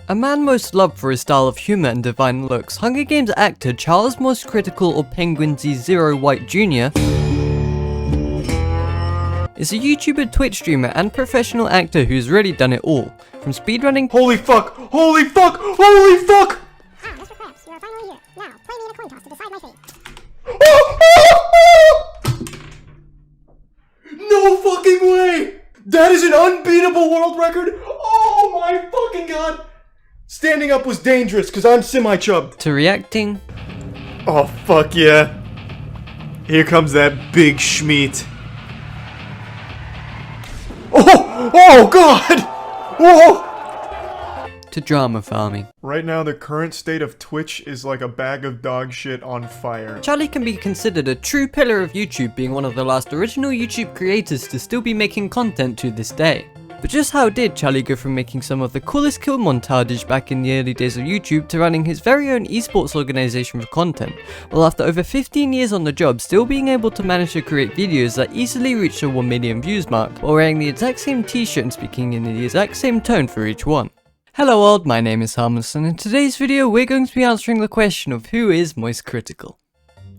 A man most loved for his style of humour and divine looks, Hunger Games actor Charles MoistCritikal or Penguinz0 White Jr. is a YouTuber, Twitch streamer and professional actor who's really done it all, from speedrunning— Holy fuck! Holy fuck! Holy fuck! Ah, Mr. Krabs, you are finally here. Now, play me in a coin toss to decide my fate. No fucking way! That is an unbeatable world record! Oh my fucking god! Standing up was dangerous because I'm semi-chubbed. to reacting— Oh fuck yeah. Here comes that big schmeat. Oh god! Whoa! to drama farming. Right now the current state of Twitch is like a bag of dog shit on fire. Charlie can be considered a true pillar of YouTube, being one of the last original YouTube creators to still be making content to this day. But just how did Charlie go from making some of the coolest kill montages back in the early days of YouTube to running his very own esports organization for content, while after over 15 years on the job still being able to manage to create videos that easily reach the 1 million views mark, while wearing the exact same t-shirt and speaking in the exact same tone for each one? Hello world, my name is Harmless, and in today's video we're going to be answering the question of who is MoistCritikal.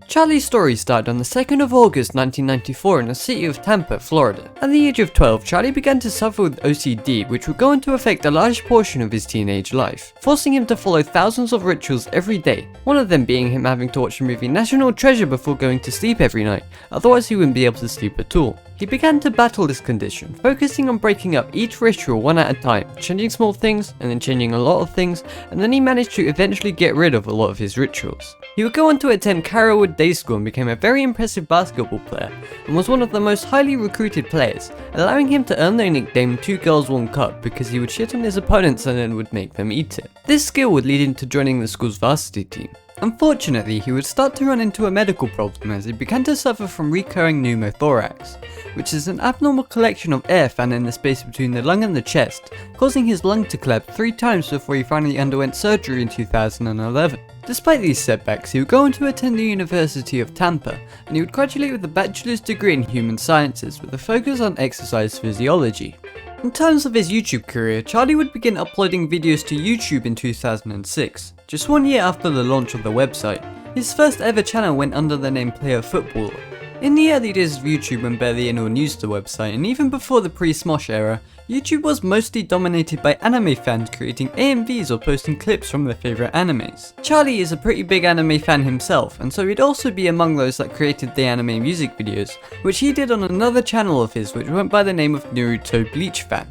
Charlie's story started on the 2nd of August 1994 in the city of Tampa, Florida. At the age of 12, Charlie began to suffer with OCD, which would go on to affect a large portion of his teenage life, forcing him to follow thousands of rituals every day, one of them being him having to watch the movie National Treasure before going to sleep every night, otherwise he wouldn't be able to sleep at all. He began to battle this condition, focusing on breaking up each ritual one at a time, changing small things, and then changing a lot of things, and then he managed to eventually get rid of a lot of his rituals. He would go on to attend Carrollwood Day School and became a very impressive basketball player, and was one of the most highly recruited players, allowing him to earn the nickname 2 Girls 1 Cup because he would shit on his opponents and then would make them eat it. This skill would lead him to joining the school's varsity team. Unfortunately, he would start to run into a medical problem as he began to suffer from recurring pneumothorax, which is an abnormal collection of air found in the space between the lung and the chest, causing his lung to collapse 3 times before he finally underwent surgery in 2011. Despite these setbacks, he would go on to attend the University of Tampa, and he would graduate with a bachelor's degree in human sciences with a focus on exercise physiology. In terms of his YouTube career, Charlie would begin uploading videos to YouTube in 2006, just 1 year after the launch of the website. His first ever channel went under the name Player Footballer. In the early days of YouTube when barely anyone used the website, and even before the pre-Smosh era, YouTube was mostly dominated by anime fans creating AMVs or posting clips from their favourite animes. Charlie is a pretty big anime fan himself, and so he'd also be among those that created the anime music videos, which he did on another channel of his which went by the name of Naruto Bleach Fan,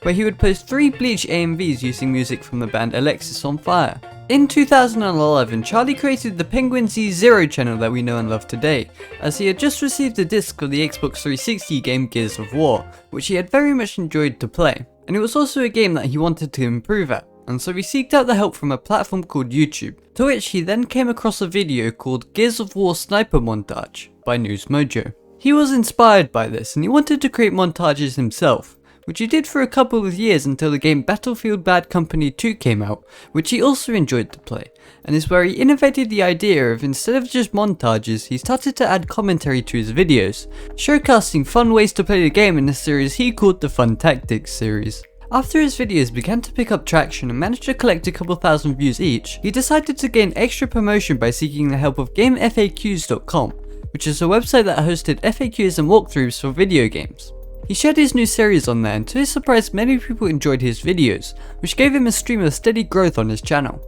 where he would post 3 Bleach AMVs using music from the band Alexis on Fire. In 2011, Charlie created the Penguinz0 channel that we know and love today, as he had just received a disc of the Xbox 360 game Gears of War, which he had very much enjoyed to play, and it was also a game that he wanted to improve at, and so he seeked out the help from a platform called YouTube, to which he then came across a video called Gears of War Sniper Montage by News Mojo. He was inspired by this and he wanted to create montages himself, which he did for a couple of years until the game Battlefield Bad Company 2 came out, which he also enjoyed to play, and is where he innovated the idea of instead of just montages, he started to add commentary to his videos, showcasing fun ways to play the game in a series he called the Fun Tactics series. After his videos began to pick up traction and managed to collect a couple thousand views each, he decided to gain extra promotion by seeking the help of GameFAQs.com, which is a website that hosted FAQs and walkthroughs for video games. He shared his new series on there, and to his surprise many people enjoyed his videos, which gave him a stream of steady growth on his channel.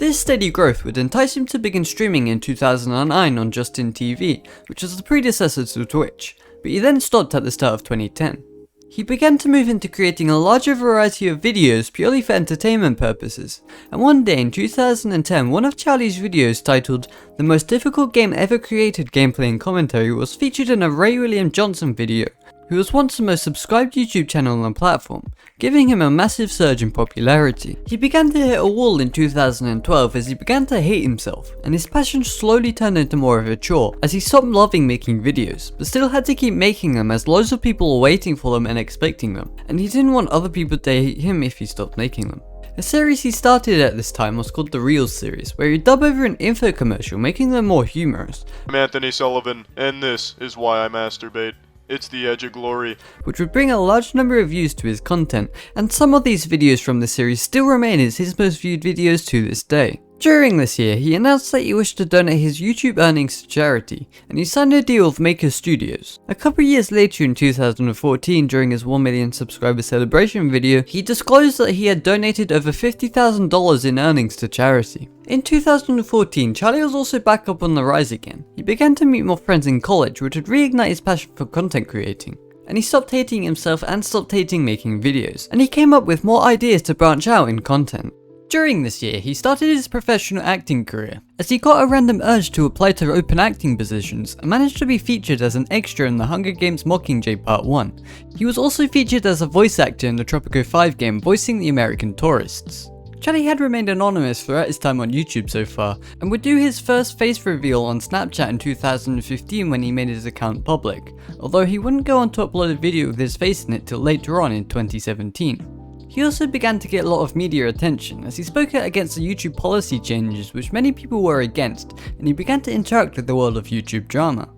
This steady growth would entice him to begin streaming in 2009 on Justin TV, which was the predecessor to Twitch, but he then stopped at the start of 2010. He began to move into creating a larger variety of videos purely for entertainment purposes, and one day in 2010 one of Charlie's videos titled The Most Difficult Game Ever Created Gameplay and Commentary was featured in a Ray William Johnson video, who was once the most subscribed YouTube channel on the platform, giving him a massive surge in popularity. He began to hit a wall in 2012 as he began to hate himself, and his passion slowly turned into more of a chore as he stopped loving making videos, but still had to keep making them as loads of people were waiting for them and expecting them, and he didn't want other people to hate him if he stopped making them. A series he started at this time was called the Reels series, where he'd dub over an info commercial, making them more humorous. I'm Anthony Sullivan, and this is why I masturbate. It's the edge of glory. which would bring a large number of views to his content, and some of these videos from the series still remain as his most viewed videos to this day. During this year, he announced that he wished to donate his YouTube earnings to charity, and he signed a deal with Maker Studios. A couple years later in 2014, during his 1 million subscriber celebration video, he disclosed that he had donated over $50,000 in earnings to charity. In 2014, Charlie was also back up on the rise again. He began to meet more friends in college, which would reignite his passion for content creating. And he stopped hating himself and stopped hating making videos, and he came up with more ideas to branch out in content. During this year, he started his professional acting career, as he got a random urge to apply to open acting positions and managed to be featured as an extra in the Hunger Games Mockingjay Part 1. He was also featured as a voice actor in the Tropico 5 game voicing the American tourists. Charlie had remained anonymous throughout his time on YouTube so far, and would do his first face reveal on Snapchat in 2015 when he made his account public, although he wouldn't go on to upload a video with his face in it till later on in 2017. He also began to get a lot of media attention as he spoke out against the YouTube policy changes which many people were against, and he began to interact with the world of YouTube drama.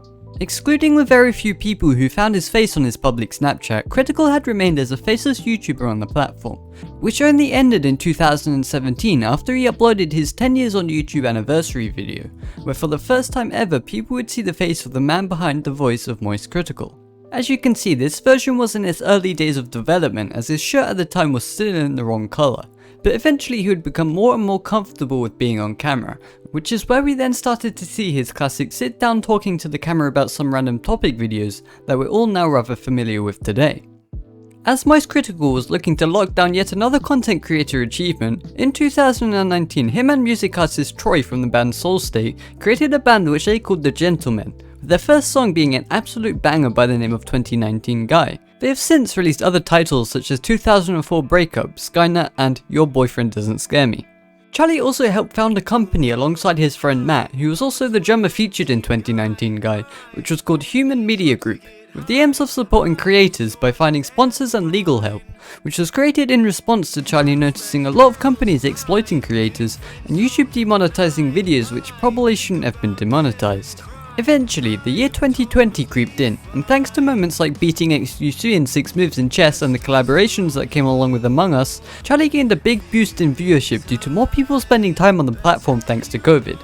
Excluding the very few people who found his face on his public Snapchat, Critical had remained as a faceless YouTuber on the platform, which only ended in 2017 after he uploaded his 10 years on YouTube anniversary video, where for the first time ever people would see the face of the man behind the voice of MoistCritikal. As you can see, this version was in its early days of development as his shirt at the time was still in the wrong colour, but eventually he would become more and more comfortable with being on camera, which is where we then started to see his classic sit down talking to the camera about some random topic videos that we're all now rather familiar with today. As MoistCritikal was looking to lock down yet another content creator achievement, in 2019 him and music artist Troy from the band Soul State created a band which they called The Gentlemen, with their first song being an absolute banger by the name of 2019 Guy. They have since released other titles such as 2004 Breakup, Skynet and Your Boyfriend Doesn't Scare Me. Charlie also helped found a company alongside his friend Matt, who was also the drummer featured in 2019 Guy, which was called Human Media Group, with the aims of supporting creators by finding sponsors and legal help, which was created in response to Charlie noticing a lot of companies exploiting creators and YouTube demonetizing videos which probably shouldn't have been demonetized. Eventually, the year 2020 creeped in, and thanks to moments like beating XQC in 6 moves in chess and the collaborations that came along with Among Us, Charlie gained a big boost in viewership due to more people spending time on the platform thanks to COVID.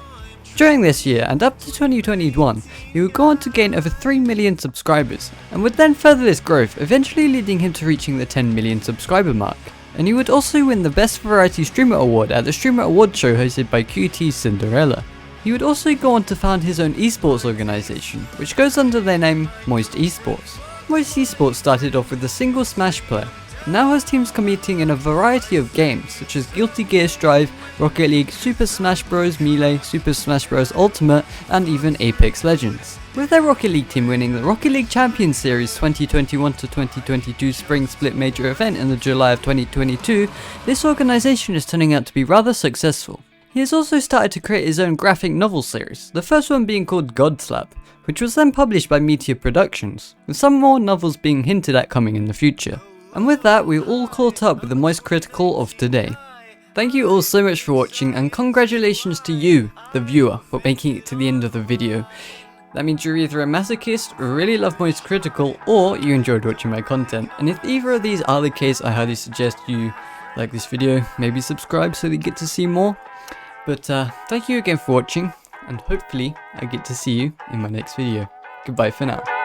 During this year and up to 2021, he would go on to gain over 3 million subscribers, and would then further this growth, eventually leading him to reaching the 10 million subscriber mark. And he would also win the Best Variety Streamer Award at the Streamer Awards show hosted by QT's Cinderella. He would also go on to found his own esports organisation, which goes under their name MoistEsports. MoistEsports started off with a single Smash player, and now has teams competing in a variety of games such as Guilty Gear Strive, Rocket League, Super Smash Bros. Melee, Super Smash Bros. Ultimate, and even Apex Legends. With their Rocket League team winning the Rocket League Champions Series 2021 to 2022 Spring Split Major event in the July of 2022, this organisation is turning out to be rather successful. He has also started to create his own graphic novel series, the first one being called Godslap, which was then published by Meteor Productions, with some more novels being hinted at coming in the future. And with that, we're all caught up with the MoistCritikal of today. Thank you all so much for watching, and congratulations to you, the viewer, for making it to the end of the video. That means you're either a masochist, really love MoistCritikal, or you enjoyed watching my content. And if either of these are the case, I highly suggest you like this video, maybe subscribe so that you get to see more. But thank you again for watching, and hopefully I get to see you in my next video. Goodbye for now.